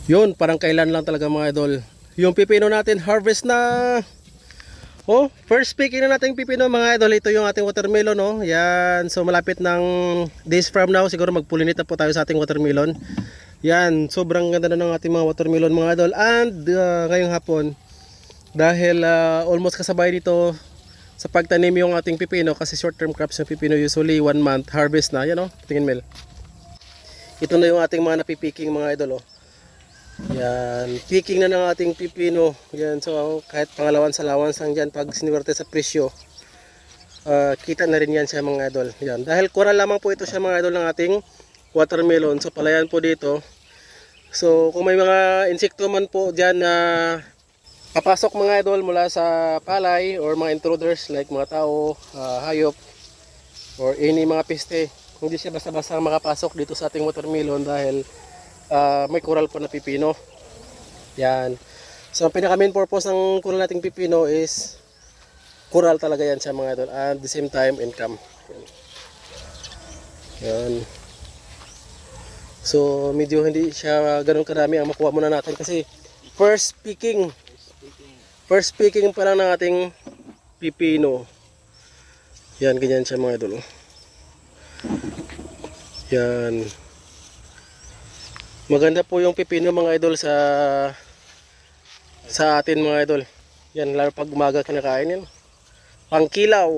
Yun, parang kailan lang talaga mga idol. Yung pipino natin harvest na. Oh, first picking na natin pipino mga idol. Ito yung ating watermelon, oh. Yan, so malapit ng days from now siguro magpulinit na po tayo sa ating watermelon. Yan, sobrang ganda na ng ating mga watermelon mga idol. And ngayong hapon, dahil almost kasabay dito sa pagtanim yung ating pipino, kasi short term crops yung pipino, usually 1 month harvest na. Yan, oh, tingin Mel. Ito na yung ating mga napipiking mga idol, oh. Yan, picking na ng ating pipino. Yan, so kahit pangalawan sa lawans lang dyan, pag siniwerte sa presyo, kita na rin yan siya mga idol. Yan, dahil kural lamang po ito siya mga idol ng ating watermelon. So palayan po dito. So kung may mga insekto man po dyan na papasok mga idol mula sa palay or mga intruders like mga tao, hayop, or any mga peste, hindi siya basta-basta makapasok dito sa ating watermelon dahil may coral po na pipino. Yan. So ang pinaka main purpose ng coral nating pipino is coral talaga yan siya mga idol, and at the same time income. Yan. So medyo hindi siya ganoon karami ang makuha muna natin kasi first picking pa lang ng ating pipino. Yan, ganyan siya mga idol. Yan. Maganda po yung pipino mga idol sa atin mga idol. Yan, lalo pag umaga kinakain yan. Pangkilaw.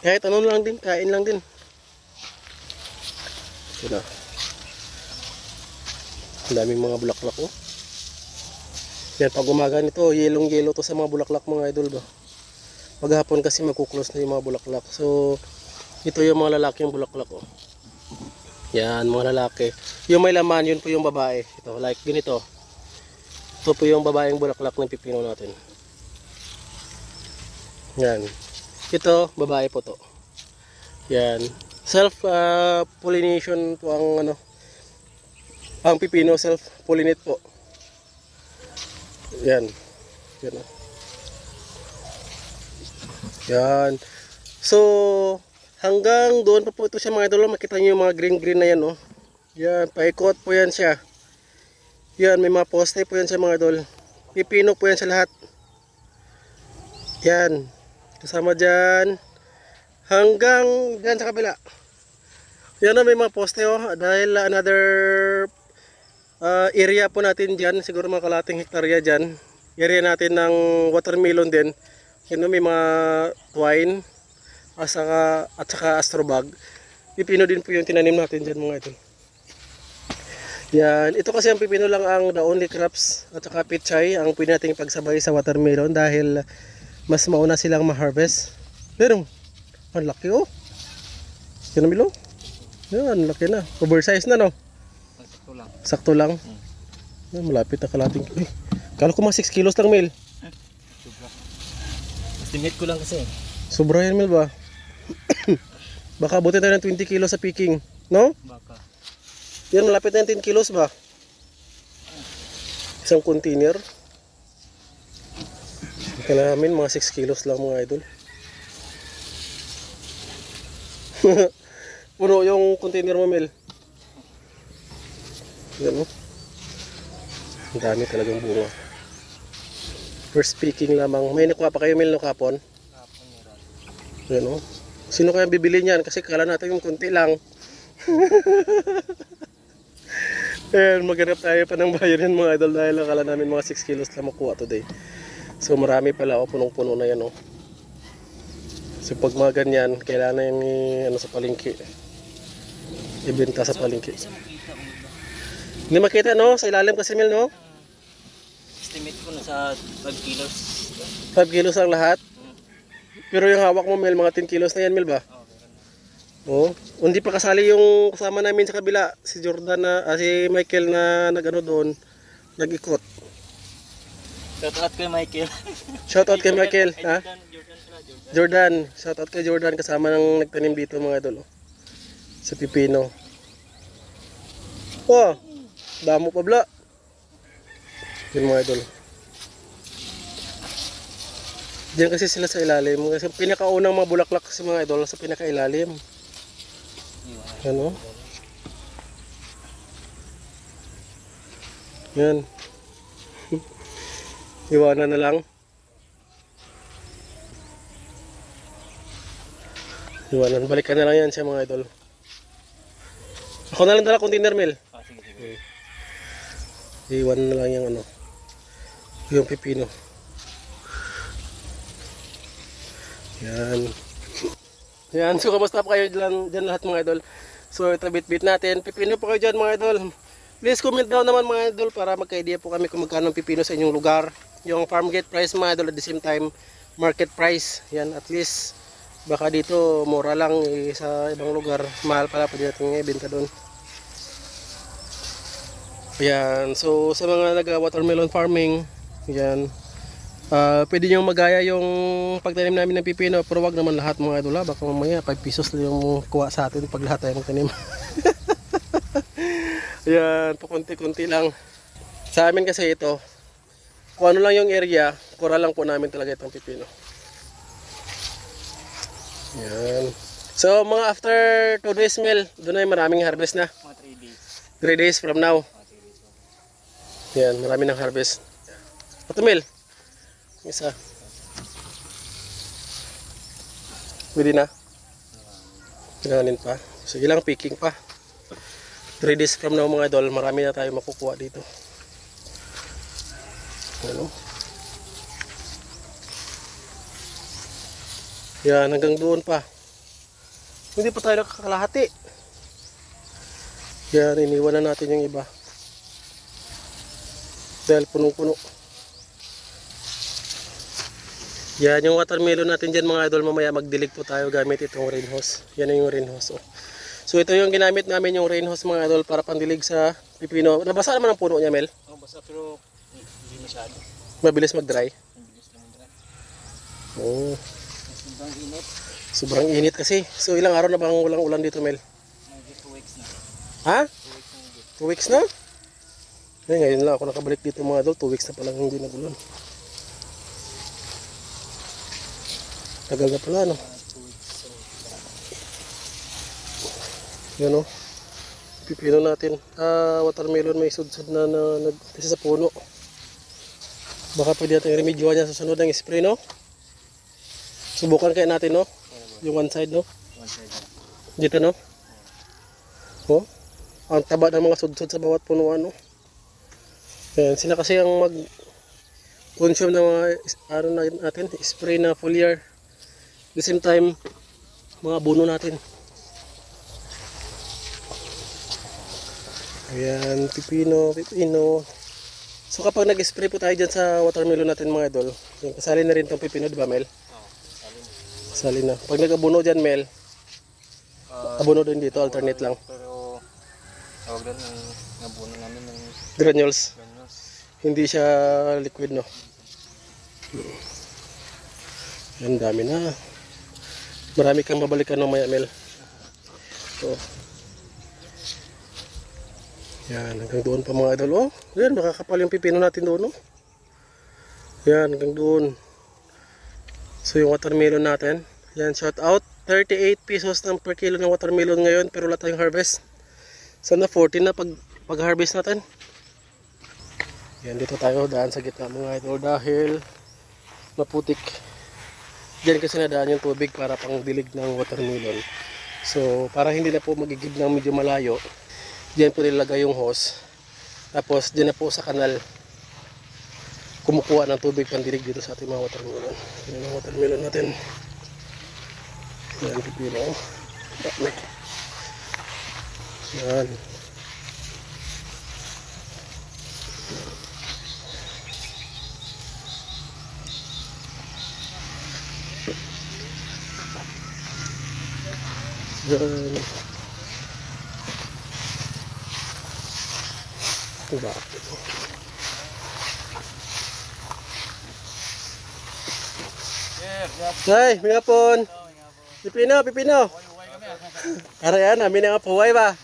Kahit ano lang din, kain lang din. Ito na. Ang daming mga bulaklak, oh. Yan, pag umaga nito, yelong-yelo to sa mga bulaklak mga idol ba. Paghapon kasi magkuklose na yung mga bulaklak. So, ito yung mga lalaking bulaklak, oh. Yan, mga lalaki. Yung may laman, yun po yung babae. Ito, like ganito. Ito po yung babaeng bulaklak ng pipino natin. Yan. Ito, babae po to. Yan. Self pollination po ang ang pipino, self pollinate po. Yan. Yan. Yan. So, hanggang doon pa po ito siya mga idol. Makita niyo yung mga green na yan, oh. Yan, paikot po yan siya. Yan, may mga poste po yan siya mga idol. Pipino po yan sa lahat. Yan. Kasama dyan. Hanggang dyan sa kabila. Yan na, may mga poste, oh. Dahil another area po natin dyan. Siguro mga kalating hektarya dyan. Area natin ng watermelon din. Yan, may mga twine. At saka astrobag. Pipino din po yung tinanim natin dyan mga idol. Yan. Ito kasi ang pipino lang ang the only crops at saka pichay ang pwede nating pagsabay sa watermelon dahil mas mauna silang ma-harvest. Pero, ang laki, oh. Yan na Milo. Yan, laki na. Oversize na, no? Sakto lang. Sakto lang. Yan, malapit na kalating. Uy, kala ko mga 6 kilos lang Mil. Sobra. Estimate ko lang kasi. Sobra yan Mil ba? Baka abutin tayo ng 20 kilos sa picking, no? Baka. Yan, malapit na yung 10 kilos ba? Isang container. Kala namin mga 6 kilos lang mga idol. Puno yung container mo Mel. Yan, no? Ang dami talagang bunga. First picking lamang. May nakuha pa kayo Mel no kapon? Kapon meron. Yan, no? Sino kaya bibili niyan? Kasi kala natin yung konti lang. Ayan, maghanap tayo pa ng bayan yan mga idol dahil akala namin mga 6 kilos lang makuha today. So marami pala, oh, punong-puno na yan, oh. So pag mga ganyan, kailangan yung sa palengke. Ibenta sa palengke. Hindi makita, no? Sa ilalim kasi Mel, no? Estimate ko na sa 5 kilos. 5 kilos ang lahat. Pero yung hawak mo Mel, mga 10 kilos na yan Mel ba? Oh, hindi pa kasali yung kasama namin sa kabila, si Jordan na si Michael na nagano doon, nag-ikot. Shout out kay Michael. Shout out kay Michael, ha? Jordan. Jordan, shout out kay Jordan kasama ng nagtanim dito mga idol, oh. Sa pipino. Oh, damo pa bla. Yun mga idol. Diyan kasi sila sa ilalim, kasi pinakaunang mga bulaklak kasi mga idol sa pinakailalim. Ano? Yan. Iwanan na lang. Iwanan. Balikan na lang yan siya mga idol. Ako na lang dala container mill. Sige. Iwanan na lang yung ano. Yung pipino. Yan. Yan. So kamusta pa kayo dyan lahat mga idol? So ito bit-bit natin. Pipino po kayo dyan mga idol. Please comment down naman mga idol para magka-idea po kami kung magkano ang pipino sa inyong lugar. Yung farm gate price mga idol at the same time market price. Yan at least baka dito mura lang sa ibang lugar. Mahal pala pa dito ng ibenta doon. Yan. So sa mga nag-watermelon farming, yan. Pwede nyo magaya yung pagtanim namin ng pipino pero wag naman lahat mga idol. Baka mamaya 5 pesos lang yung kuha sa atin pag lahat tayo magtanim. Yan, pakunti-kunti lang. Sa amin kasi ito, kung ano lang yung area, kura lang po namin talaga itong pipino. Yan. So mga after 2 days Mel, doon ay maraming harvest na. Mga 3 days. 3 days from now. Mga 3 days. Yan, marami ng harvest. Ito Mel, isa. Pwede na. Kailanganin pa. Sige lang, picking pa. 3 days from now mga idol, marami na tayo makukuha dito. Ano? Yan, hanggang doon pa. Hindi pa tayo nakakalahati. Yan, iniwan na natin yung iba. Dahil punong-puno. Yan, yung watermelon natin dyan mga idol, mamaya magdilig po tayo gamit itong rain hose. Yan yung rain hose. Oh. So ito yung ginamit namin yung rain hose mga idol para pandilig sa pipino. Nabasa naman ang puno niya Mel? Oh, basta pero hindi masyado. Mabilis mag-dry? Mabilis lang dry. Oh. Sobrang init. Sobrang init kasi. So ilang araw na bang walang ulan dito Mel? Mga 2 weeks na. Ha? 2 weeks 2 weeks na? na. Ay, ngayon lang ako nakabalik dito mga idol. 2 weeks na palang hindi nagulan. Tagal na pala no? 2 weeks. So, Yan o. Pipino natin. Watermelon may sudsud na kasi sa puno. Baka pwede natin remedyohan niya sa sunod ng spray no? Subukan kaya natin no? Yung one side no? one side na. Dito no? Oh? Ang taba ng mga sudsud sa bawat punuan no? Yan. Sila kasi ang mag-consume ng mga ano natin, spray na foliar. At the same time, mga buno natin. Ayan, pipino. So kapag nag-spray po tayo dyan sa watermelon natin mga idol, yung kasali na rin itong pipino, di ba Mel? Oo, Kasali na. Pag nag-abuno dyan Mel, abuno din dito, alternate lang. Pero tawag doon ng nabuno namin ng Granules. granules. Hindi siya liquid no. Yan, dami na. Marami kang babalikan ng maya Mel. So, yan, hanggang doon pa mga idol. Oh, yan, makakapal yung pipino natin doon. Oh. Yan, hanggang doon. So, yung watermelon natin. Yan, shout out. 38 pesos ng per kilo ng watermelon ngayon. Pero wala tayong harvest. Sana 14 na pag-harvest natin. Yan, dito tayo. Daan sa gitna mga idol. Dahil maputik. Diyan kasi nadaan yung tubig para pang dilig ng watermelon. So, para hindi na po magigib ng medyo malayo. Diyan po nilagay yung hose. Tapos diyan na po sa kanal kumukuha ng tubig pandilig dito sa ating mga watermelon. Yan ang watermelon natin. Yan, pipino. Yan. Yan. Diba? Ay, may hapon. Pipino. Ara yan, namin nga puway ba?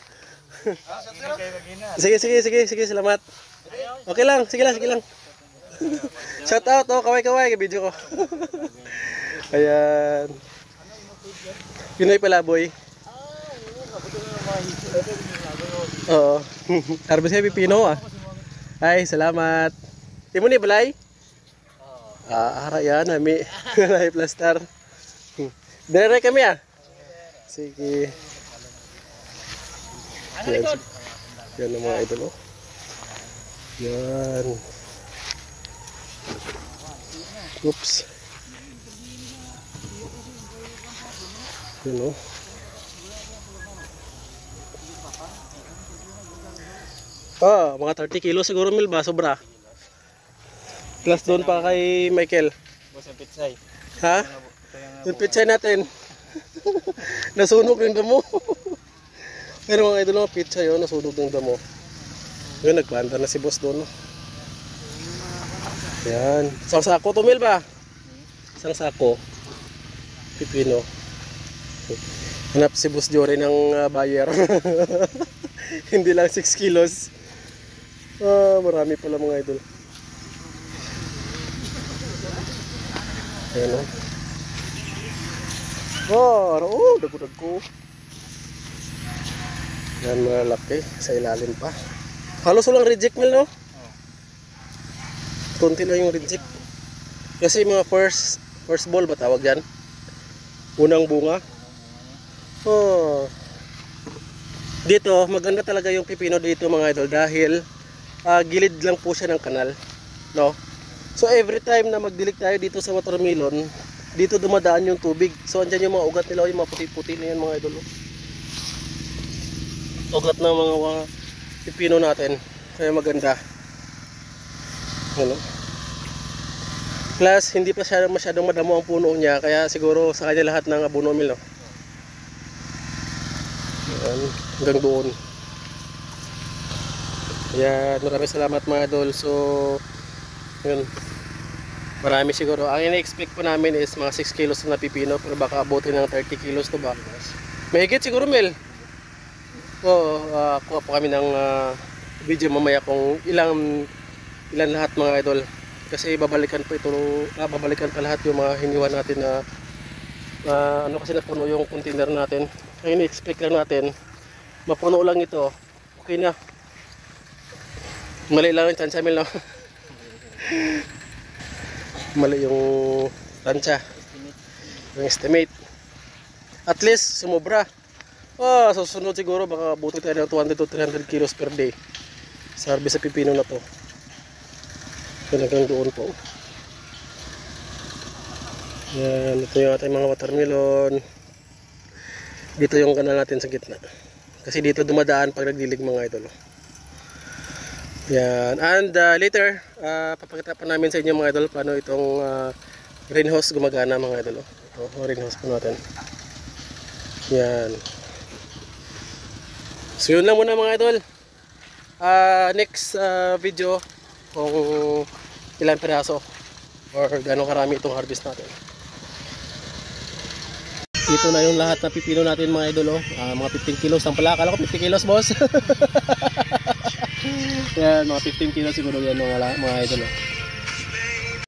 Sige, salamat. Okay lang, sige lang. Shout out, oh, kaway, video ko. Ayan. Pinoy Palaboy. Oo. Harvest kayo pipino ah. Ay, salamat. Di mo ni balay? Ara yan, nami. Nahi plaster. Dire kami ah. Sige. Yan, yan ang mga idol oh. Yan. Oops. Yan oh. Mga 30 kilo siguro mil ba? Sobra. Plus doon pa kay Michael. Boss ang pitsay. Ha? Yung pitsay natin. Nasunog yung damo. Pero mga idol mga pitsay yun, nasunog yung damo. Yun, nagplanta na si boss doon. Yan. Isang sako to mil ba? Isang sako. Pipino. Hanap si boss Jory ng buyer. Hindi lang 6 kilos. Marami pala mga idol. Ayan o. Dagudag ko. Yan mga laki. Sa ilalim pa. Halos walang reject mill no? Konti lang yung reject. Kasi mga first ball ba tawag yan? Unang bunga. Dito maganda talaga yung pipino dito mga idol. Dahil gilid lang po siya ng kanal. No? So every time na magdilig tayo dito sa watermelon, dito dumadaan yung tubig. So andyan yung mga ugat nila, yung mga puti-puti na yan mga idol. Ugat ng mga pipino natin. Kaya maganda. Ano? Plus hindi pa siya masyadong madamo ang puno niya, kaya siguro sa kanya lahat ng abono mill. No? Yan, hanggang doon. Yan, maraming salamat mga idol. So yun, marami siguro. Ang ina-expect po namin is mga 6 kilos na pipino, pero baka abutin ng 30 kilos to ba? Mahigit siguro Mel. Kuha po kami ng video mamaya kung ilan lahat mga idol. Kasi babalikan pa lahat yung mga hiniwan natin na ano kasi napuno yung container natin. Ang ina-expect lang natin, mapuno lang ito. Okay na. Mali lang yung chance Mel, no? Mali yung tansya, yung estimate. At least sumobra. Susunod siguro baka buti tayo ng 200 to 300 kilos per day sa harvest sa pipino na to. Hanggang doon po. Yan, ito yung ating mga watermelon. Dito yung kanal natin sa gitna, kasi dito dumadaan pag nagdilig mga idol. Yan. And later, papakita pa namin sa inyo mga idol paano itong greenhouse gumagana mga idol. Ito, greenhouse po natin. Yan. So yun lang muna mga idol. Next video kung ilang piraso or gano'ng karami itong harvest natin. Ito na yung lahat na pipino natin mga idol. Mga 15 kilos ang pala. Akala ko 50 kilos boss. Yan, mga 15 kilos siguro yan mga idol.